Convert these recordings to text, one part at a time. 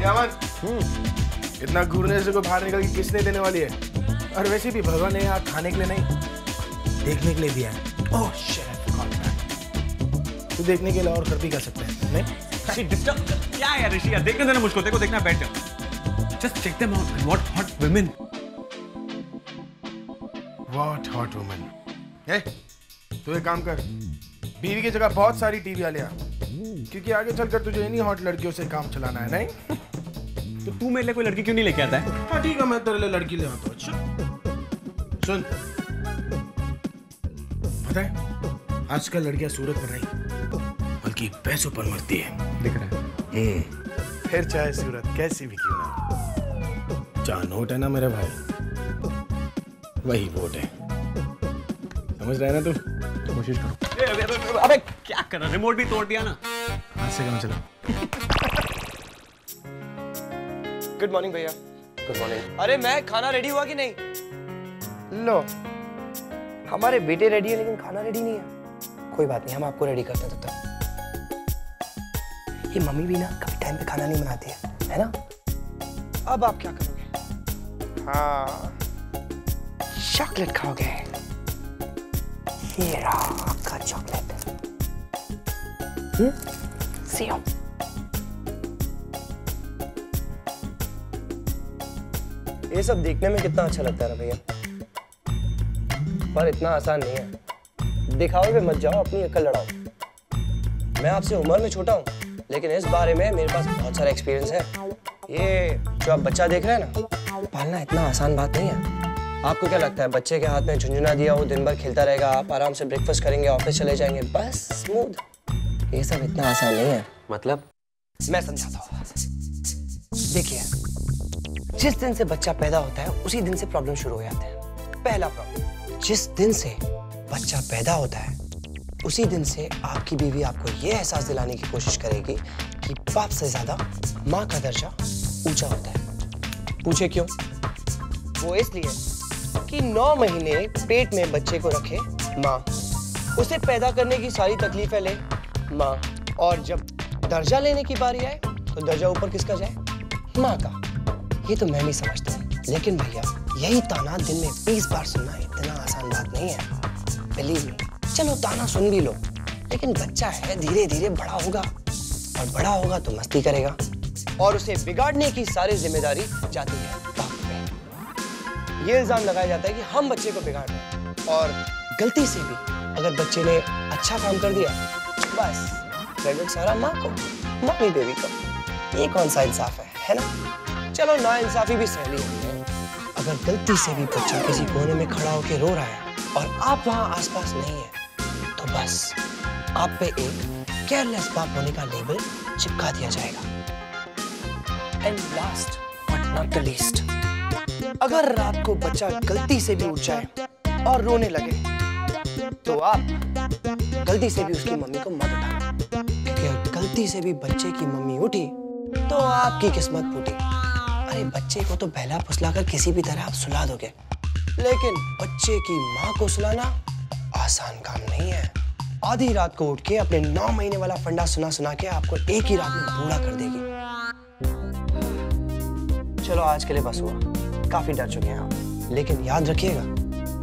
इतना घूरने से कोई बाहर निकल के किसने देने वाली है? और वैसे भी भगवान ने यहाँ खाने के लिए नहीं, देखने के लिए दिया है। ओह शिट, तू देखने के लिए और कर भी कर सकते हैं, नहीं? डिस्टर्ब क्या है ऋषि यार, देखने देना मुझको, देखो देखना बैठ जाओ। Just check them out. What hot women. What hot women. ए, तू एक काम कर, बीवी की जगह बहुत सारी टीवियां ले आ, क्योंकि आगे चलकर तुझे इन्हीं हॉट लड़कियों से काम चलाना है, नहीं? तो तू मेरे लिए कोई लड़की क्यों नहीं लेके आता है? हाँ ठीक है, मैं तेरे लिए लड़की ले आता हूँ। अच्छा सुन, पता है आजकल लड़कियां सूरत पर नहीं बल्कि पैसों पर मरती है। दिख रहा है? फिर चाहे सूरत कैसी भी क्यों ना, जहाँ नोट है ना मेरे भाई, वही वोट है। समझ रहा है ना तू? कोशिश करो। अबे क्या कर रहा है? रिमोट भी तोड़ दिया ना। हाथ से काम चला। गुड मॉर्निंग भैया। Good morning. अरे मैं खाना रेडी हुआ कि नहीं? लो, हमारे बेटे रेडी है लेकिन खाना रेडी नहीं है। कोई बात नहीं, हम आपको रेडी करते हैं तब तक। ये मम्मी भी ना कभी टाइम पे खाना नहीं बनाती है ना? अब आप क्या करोगे? हाँ, चॉकलेट खाओगे। ये रहा आपका चॉकलेट। सियो। ये सब देखने में कितना अच्छा लगता है ना भैया, पर इतना आसान नहीं है। दिखावे पे मत जाओ, अपनी अक्ल लड़ाओ। मैं आपसे उम्र में छोटा हूँ, लेकिन इस बारे में मेरे पास बहुत सारा एक्सपीरियंस है। ये जो आप बच्चा देख रहे हैं ना, पालना इतना आसान बात नहीं है। आपको क्या लगता है बच्चे के हाथ में झुंझुना दिया, वो दिन भर खेलता रहेगा, आप आराम से ब्रेकफास्ट करेंगे, ऑफिस चले जाएंगे, बस स्मूथ। ये सब इतना आसान नहीं है। मतलब? मैं समझाता हूँ। देखिए, जिस दिन से बच्चा पैदा होता है उसी दिन से प्रॉब्लम शुरू हो जाते हैं। पहला प्रॉब्लम, जिस दिन से बच्चा पैदा होता है उसी दिन से आपकी बीवी आपको यह एहसास दिलाने की कोशिश करेगी कि बाप से ज्यादा माँ का दर्जा ऊंचा होता है। पूछे क्यों? वो इसलिए कि 9 महीने पेट में बच्चे को रखे माँ, उसे पैदा करने की सारी तकलीफें ले माँ, और जब दर्जा लेने की बारी आए तो दर्जा ऊपर किसका जाए? माँ का। ये तो मैं भी समझता हूँ, लेकिन भैया यही ताना दिन में 20 बार सुनना इतना आसान बात नहीं है। Believe me. चलो ताना सुन भी लो, लेकिन बच्चा है, धीरे धीरे बड़ा होगा, और बड़ा होगा तो मस्ती करेगा, और उसे बिगाड़ने की सारी जिम्मेदारी जाती है बाप पे। ये इल्जाम लगाया जाता है कि हम बच्चे को बिगाड़ रहे हैं, और गलती से भी अगर बच्चे ने अच्छा काम कर दिया, बस क्रेडिट सारा माँ को, मम्मी बेबी को। ये कौन सा इंसाफ है ना? चलो ना इंसाफी भी सह ली है। अगर गलती से भी बच्चा किसी कोने में खड़ा होकर रो रहा है और आप वहां आसपास नहीं है, तो बस आप पे एक केयरलेस बाप होने का लेबल चिपका दिया जाएगा। And last but not the least, अगर रात को बच्चा गलती से भी उठ जाए और रोने लगे, तो आप गलती से भी उसकी मम्मी को मत उठाना, क्योंकि अगर गलती से भी बच्चे की मम्मी उठी तो आपकी किस्मत फूटी। अरे बच्चे को तो बहला फुसलाकर किसी भी तरह आप सुला दोगे, लेकिन बच्चे की माँ को सुलाना आसान काम नहीं है। आधी रात को उठ के अपने 9 महीने वाला फंडा सुना सुना के आपको एक ही रात में बूढ़ा कर देगी। चलो आज के लिए बस हुआ, काफी डर चुके हैं आप, लेकिन याद रखिएगा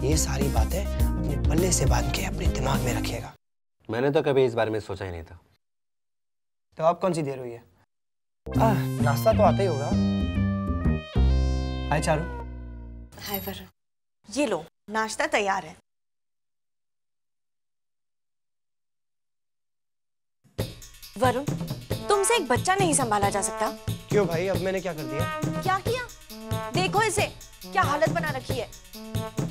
ये सारी बातें अपने पल्ले से बांध के अपने दिमाग में रखिएगा। मैंने तो कभी इस बारे में सोचा ही नहीं था। तो अब कौन सी देर हुई है? नाश्ता तो आता ही होगा। हाय चारू। हाय वरुण, ये लो नाश्ता तैयार है। वरुण, तुमसे एक बच्चा नहीं संभाला जा सकता? क्यों भाई, अब मैंने क्या कर दिया? क्या किया? देखो इसे, क्या हालत बना रखी है।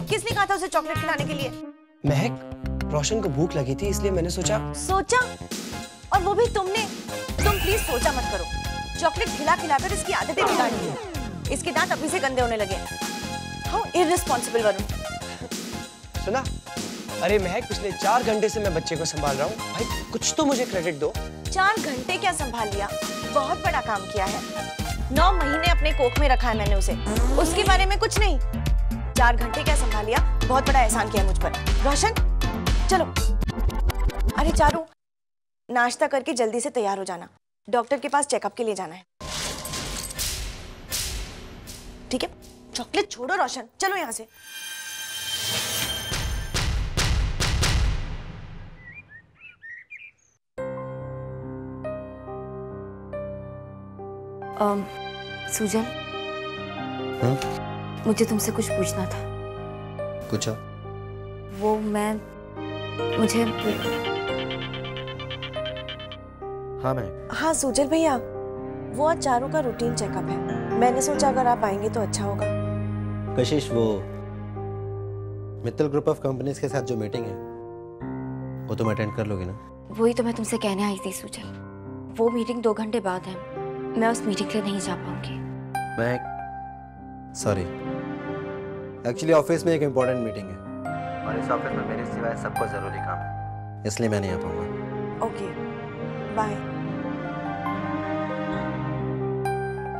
किसने कहा था उसे चॉकलेट खिलाने के लिए? महक, रोशन को भूख लगी थी इसलिए मैंने सोचा। और वो भी तुमने? तुम प्लीज सोचा मत करो। चॉकलेट खिला खिलाकर इसकी आदतें बिगाड़ दी है। इसके दांत अभी से गंदे होने लगे। How irresponsible Varun. सुना? अरे महक, पिछले 4 घंटे से मैं बच्चे को संभाल रहा हूँ। भाई कुछ तो मुझे क्रेडिट दो। 4 घंटे क्या संभाल लिया? बहुत बड़ा काम किया है। 9 महीने अपने कोख में रखा है मैंने उसे, उसके बारे में कुछ नहीं। 4 घंटे क्या संभाल लिया? बहुत बड़ा एहसान किया मुझ पर। रोशन चलो। अरे चारू, नाश्ता करके जल्दी से तैयार हो जाना, डॉक्टर के पास चेकअप के लिए जाना है। ठीक है? चॉकलेट छोड़ो रोशन, चलो यहाँ से। सुजन, मुझे तुमसे कुछ पूछना था। पूछो। वो मुझे हाँ मैं। हाँ सुजल भैया, वो आज चारों का रूटीन चेकअप है। मैंने सोचा अगर आप आएंगे तो अच्छा होगा। कशिश, वो मित्तल ग्रुप ऑफ कंपनीज के साथ जो मीटिंग है वो तुम अटेंड कर लोगे ना? वही तो मैं तुमसे कहने आई थी सुजल। वो मीटिंग 2 घंटे बाद है, मैं उस मीटिंग के लिए नहीं जा पाऊंगी। मैं सॉरी, एक्चुअली ऑफिस में एक इम्पोर्टेंट मीटिंग है और इस ऑफिस में मेरे सिवाय सबको जरूरी काम है, इसलिए मैं नहीं आ पाऊंगा। Okay, bye.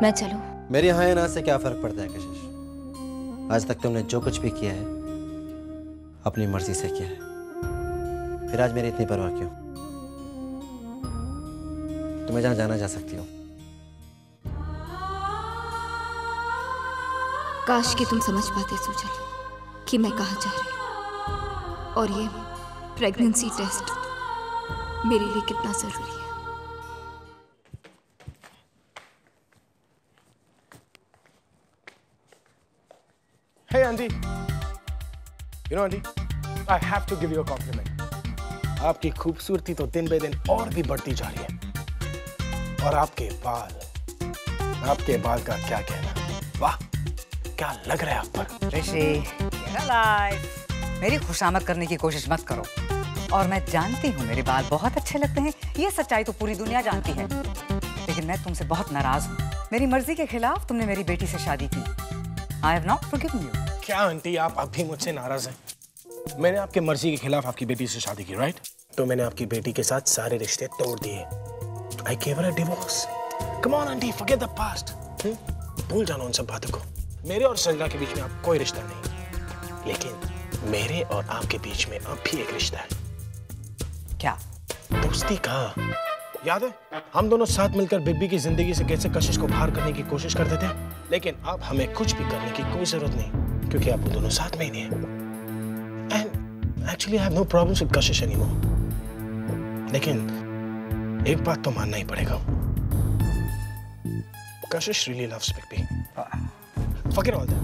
मैं चलूं? मेरे यहाँ या ना से क्या फर्क पड़ता है कशिश? आज तक तुमने जो कुछ भी किया है अपनी मर्जी से किया है, फिर आज मेरी इतनी परवाह क्यों? तुम्हें जहाँ जाना जा सकती हो। काश कि तुम समझ पाते सुजल कि मैं कहाँ जा रही हूँ और ये प्रेगनेंसी टेस्ट मेरे लिए कितना जरूरी है। Hey aunty, you know aunty, I have to give you a compliment. आपकी खूबसूरती तो दिन ब दिन और भी बढ़ती जा रही है, और आपके बाल का क्या कहना? वाह, क्या लग रहा है आप पर। ऋषि, मेरी खुशामद करने की कोशिश मत करो। और मैं जानती हूँ मेरे बाल बहुत अच्छे लगते हैं, ये सच्चाई तो पूरी दुनिया जानती है। लेकिन मैं तुमसे बहुत नाराज हूँ। मेरी मर्जी के खिलाफ तुमने मेरी बेटी से शादी की। I have not forgiven you. क्या आंटी, आप अभी मुझसे नाराज हैं? मैंने आपके मर्जी के खिलाफ आपकी बेटी से शादी की, राइट? तो मैंने आपकी बेटी के साथ सारे रिश्ते तोड़ दिए। I gave her a divorce. Come on aunty, forget the past. भूल जाना उन सब बातों को। मेरे और संजना के बीच में अब कोई रिश्ता नहीं, लेकिन मेरे और आपके बीच में अब भी एक रिश्ता है। क्या? दोस्ती का। याद है हम दोनों साथ मिलकर बिब्बी की जिंदगी से कैसे कशिश को बाहर करने की कोशिश करते थे? लेकिन अब हमें कुछ भी करने की कोई जरूरत नहीं, क्योंकि आप दोनों साथ में ही नहीं हैं। And actually I have no problems with Kashish anymore. लेकिन एक बात तो मानना ही पड़ेगा, Kashish really loves Bigby. Forget all that.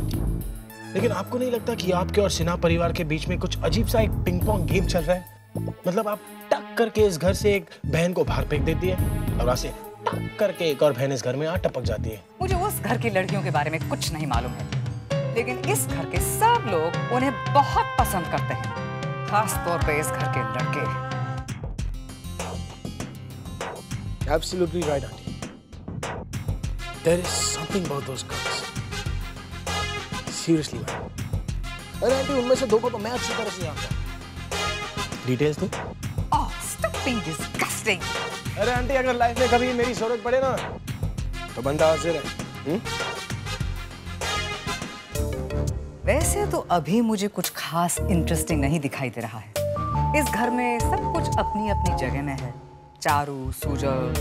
लेकिन आपको नहीं लगता कि आपके और सिन्हा परिवार के बीच में कुछ अजीब सा एक पिंग पोंग गेम चल रहा है? मतलब आप टक करके इस घर से एक बहन को बाहर फेंक देती है और वहां से टक करके एक और बहन इस घर में आ टपक जाती है। मुझे उस घर की लड़कियों के बारे में कुछ नहीं मालूम है, लेकिन इस घर के सब लोग उन्हें बहुत पसंद करते हैं, खास तौर पे इस घर के लड़के। Absolutely right, auntie. There is something about those girls. Seriously, man. अरे आंटी, उनमें से 2 को तो मैं अच्छी तरह से जानता हूँ। डिटेल्स दो। Oh, stop being disgusting. अरे आंटी, अगर लाइफ में कभी मेरी जरूरत पड़े ना, तो बंदा हाजिर है। वैसे तो अभी मुझे कुछ खास इंटरेस्टिंग नहीं दिखाई दे रहा है। इस घर में सब कुछ अपनी अपनी जगह में है। चारू, सुजल,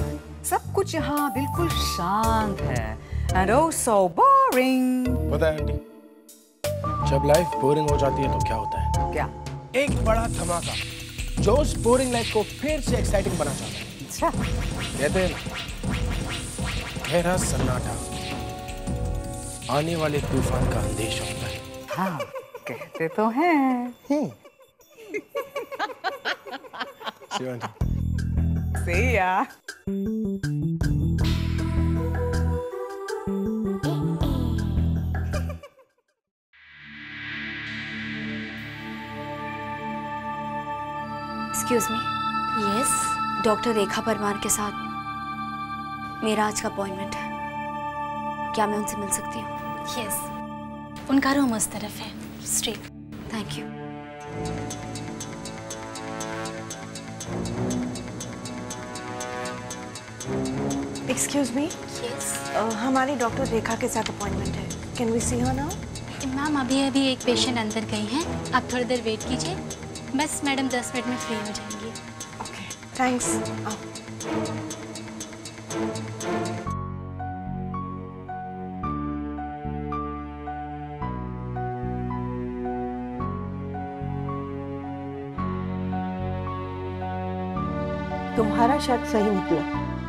सब कुछ यहाँ बिल्कुल शांत है। And oh so boring. पता है आंटी, जब लाइफ बोरिंग हो जाती है तो क्या होता है? क्या? एक बड़ा धमाका जो उस बोरिंग लाइफ को फिर से एक्साइटिंग बना जाता है। अच्छा। कहते हैं ना, गहरा सन्नाटा आने वाले तूफान का अंदेशा होता है। हाँ, कहते तो हैं। See you, aunty. See ya. Excuse me. Yes, doctor Rekha Parmar के साथ मेरा आज का अपॉइंटमेंट है, क्या मैं उनसे मिल सकती हूँ? यस, उनका रूम उस तरफ है, straight. Thank you. Excuse me. Yes हमारी डॉक्टर रेखा के साथ अपॉइंटमेंट है, can we see her now? Ma'am, अभी एक पेशेंट अंदर गई हैं, आप थोड़ी देर वेट कीजिए। बस मैडम 10 मिनट में फ्री हो जाएंगी। Okay, thanks. तुम्हारा शक सही निकला,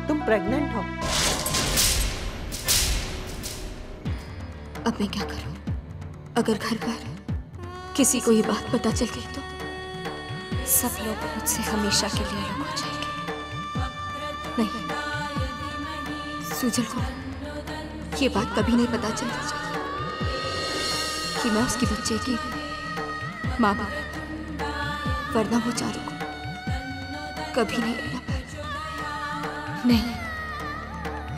तुम प्रेग्नेंट हो। अब मैं क्या करूं? अगर घर पर किसी को ये बात पता चल गई तो सब लोग मुझसे हमेशा के लिए अलग हो जाएंगे। नहीं, सुजल को ये बात कभी नहीं पता चलनी चाहिए कि मैं उसके बच्चे की माँ बनूं, वरना वो चारू को कभी नहीं रहना पाएगा। नहीं,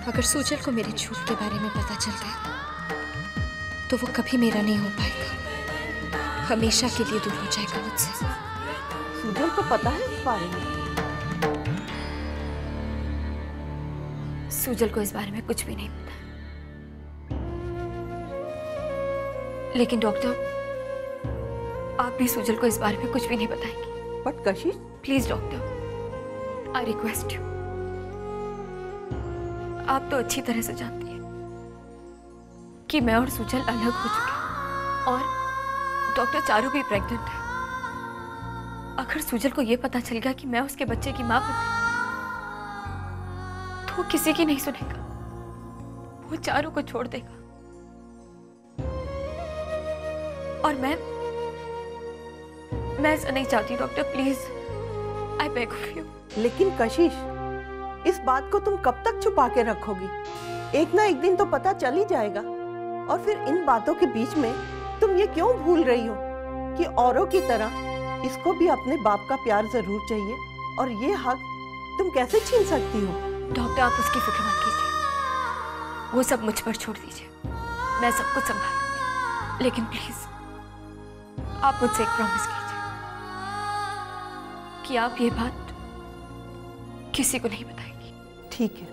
अगर सुजल को मेरे झूठ के बारे में पता चल गया तो वो कभी मेरा नहीं हो पाएगा, हमेशा के लिए दूर हो जाएगा मुझसे। सुजल को पता है इस बारे में? सुजल को इस बारे में कुछ भी नहीं पता, लेकिन डॉक्टर आप भी सुजल को इस बारे में कुछ भी नहीं बताएंगे। But Kashish, please doctor, I request you. आप तो अच्छी तरह से जानती हैं कि मैं और सुजल अलग हो चुके हैं और डॉक्टर चारू भी प्रेग्नेंट है। अगर सुजल को यह पता चल गया कि मैं उसके बच्चे की मां बन गई तो वो किसी की नहीं सुनेगा, वो चारू को छोड़ देगा। और मैं ऐसा नहीं चाहती doctor, please I beg of you. लेकिन कशिश, इस बात को तुम कब तक छुपा के रखोगी? एक ना एक दिन तो पता चल ही जाएगा। और फिर इन बातों के बीच में तुम ये क्यों भूल रही हो कि औरों की तरह इसको भी अपने बाप का प्यार जरूर चाहिए, और ये हक तुम कैसे छीन सकती हो? डॉक्टर आप उसकी फिक्र मत कीजिए, वो सब मुझ पर छोड़ दीजिए, मैं सब कुछ संभाल लूंगी। लेकिन प्लीज आप मुझसे एक प्रॉमिस कीजिए कि आप ये बात किसी को नहीं बताएंगी। ठीक है।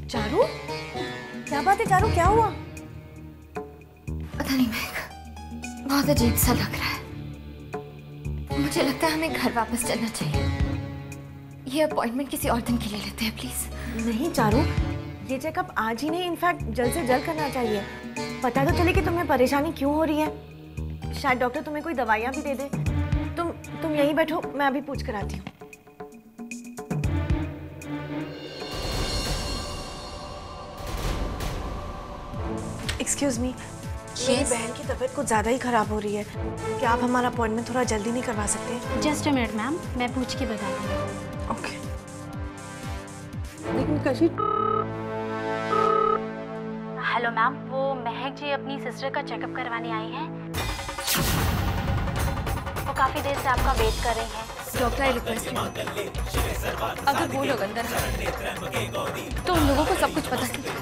चारू, क्या बात है चारू, क्या हुआ? पता नहीं महक, बहुत अजीब सा लग रहा है। मुझे लगता है हमें घर वापस चलना चाहिए। ये अपॉइंटमेंट किसी और दिन के लिए लेते हैं प्लीज। नहीं चारू, ये चेकअप आज ही नहीं, इनफैक्ट जल्द से जल्द करना चाहिए। पता तो चले कि तुम्हें परेशानी क्यों हो रही है। शायद डॉक्टर तुम्हें कोई दवाइयाँ भी दे दे। तुम यहीं बैठो, मैं अभी पूछ कर आती हूँ। एक्सक्यूज मी, मेरी बहन की तबीयत कुछ ज़्यादा ही खराब हो रही है। क्या आप हमारा अपॉइंटमेंट थोड़ा जल्दी नहीं करवा सकते? जस्ट अ मिनट मैम, मैं पूछ के बताती हूँ। ओके। लेकिन कशिश, हेलो मैम, वो महक जी अपनी सिस्टर का चेकअप करवाने आई हैं। वो काफ़ी देर से आपका वेट कर रही हैं। डॉक्टर आई रिक्वेस्ट यू, अगर वो लोग अंदर आए तो उन लोगों को सब कुछ पता चले।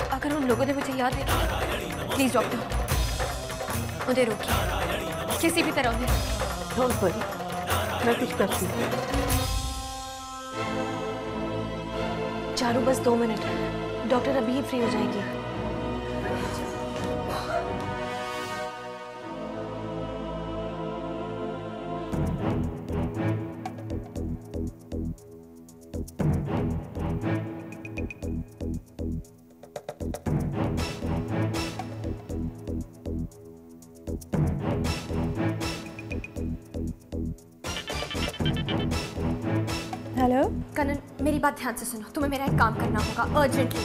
अगर उन लोगों ने मुझे याद दिया, प्लीज डॉक्टर उन्हें रोकिए, किसी भी तरह उन्हें। डोंट वरी, मैं कुछ करती हूँ। चारू बस 2 मिनट, डॉक्टर अभी ही फ्री हो जाएगी। हेलो कनन, मेरी बात ध्यान से सुनो। तुम्हें मेरा एक काम करना होगा अर्जेंटली।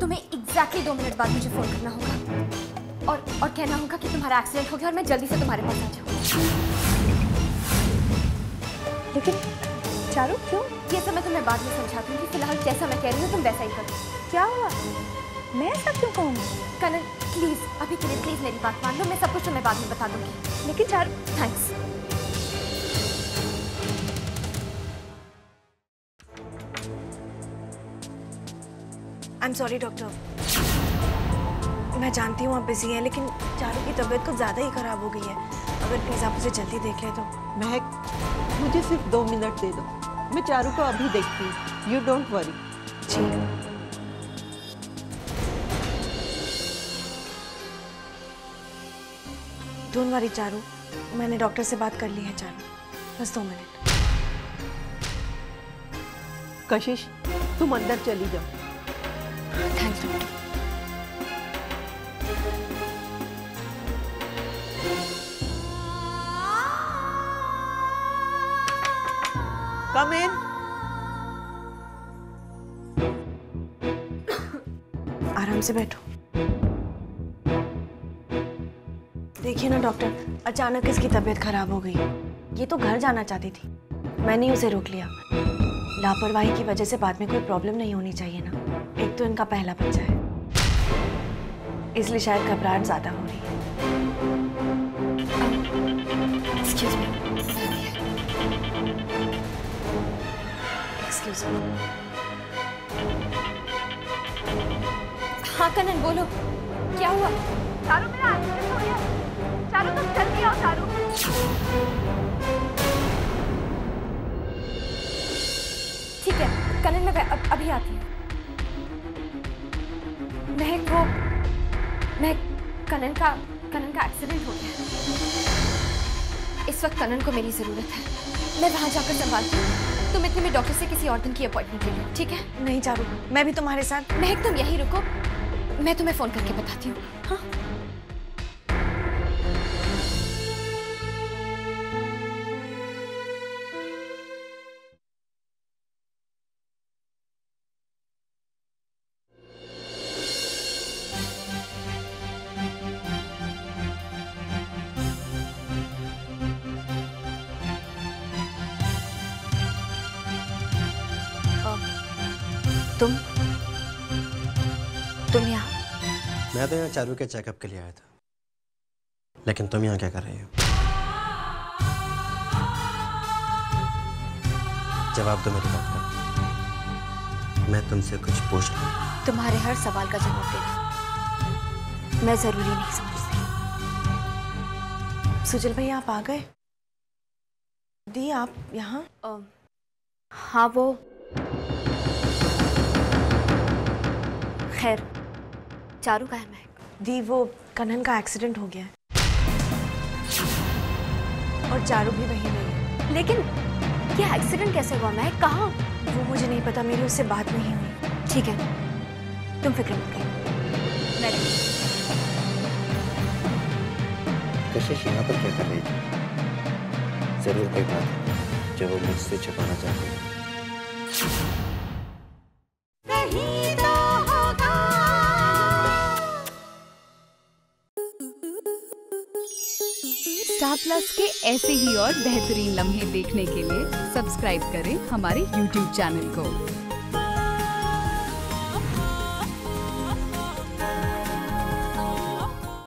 तुम्हें एग्जैक्टली 2 मिनट बाद मुझे फोन करना होगा और कहना होगा कि तुम्हारा एक्सीडेंट हो गया और मैं जल्दी से तुम्हारे पास आ जाऊँ। लेकिन चारू क्यों? ये सब मैं तुम्हें बाद में समझाती हूँ। फिलहाल जैसा मैं कह रही हूँ तुम वैसा ही करो। क्या हुआ? मैं ऐसा क्यों कहूँगी? कनन प्लीज, अभी के लिए प्लीज मेरी बात मान लो। मैं सब कुछ तुम्हें बाद में बता दूंगी। लेकिन Charu, thanks. I am sorry doctor, मैं जानती हूँ आप बिजी हैं, लेकिन चारू की तबीयत कुछ ज़्यादा ही खराब हो गई है। अगर प्लीज़ आप उसे जल्दी देख लें तो। महक, मुझे सिर्फ 2 मिनट दे दो, मैं चारू को अभी देखती हूँ। You don't worry. ठीक। डोंट वरी चारू, मैंने डॉक्टर से बात कर ली है चारू, बस 2 मिनट। कशिश तुम अंदर चली जाओ। Thanks doctor. Come in. आराम से बैठो। देखिए ना डॉक्टर, अचानक इसकी तबीयत खराब हो गई। ये तो घर जाना चाहती थी, मैंने ही उसे रोक लिया। लापरवाही की वजह से बाद में कोई प्रॉब्लम नहीं होनी चाहिए ना। एक तो इनका पहला बच्चा है, इसलिए शायद घबराहट ज्यादा हो रही है। Excuse me. Excuse me. हाँ कनन बोलो, क्या हुआ? चारू मेरा एक्सीडेंट हो गया। चारू तुम जल्दी आओ चारू। ठीक है कनन, मैं अभी आती हूँ। कनन का एक्सीडेंट हो गया। इस वक्त कनन को मेरी जरूरत है। मैं वहां जाकर संभालती हूँ। तुम इतने में डॉक्टर से किसी और दिन की अपॉइंटमेंट ले लो, ठीक है? नहीं चारू, मैं भी तुम्हारे साथ। महक तुम यहीं रुको, मैं तुम्हें फोन करके बताती हूँ। हाँ तुम यहाँ? मैं तो यहाँ चारू के चेकअप के लिए आया था, लेकिन तुम यहाँ क्या कर रही हो? जवाब दो मेरी बात का। मैं तुमसे कुछ पूछ रहा हूँ। तुम्हारे हर सवाल का जवाब देना मैं जरूरी नहीं समझती। सुजल भाई आप आ गए? दी आप यहाँ? हाँ वो खैर, चारू का है महक? दी वो कनन का एक्सीडेंट हो गया है और चारू भी वहीं गई है। लेकिन क्या एक्सीडेंट कैसे हुआ महक? कहाँ? वो मुझे नहीं पता, मेरी उससे बात नहीं हुई। ठीक है तुम फिक्र मत करो, मैं कशिश यहाँ पर क्या कर रही थी? जरूर कोई बात है जो वो मुझसे छुपाना चाहती है। स्टार प्लस के ऐसे ही और बेहतरीन लम्हे देखने के लिए सब्सक्राइब करें हमारे YouTube चैनल को।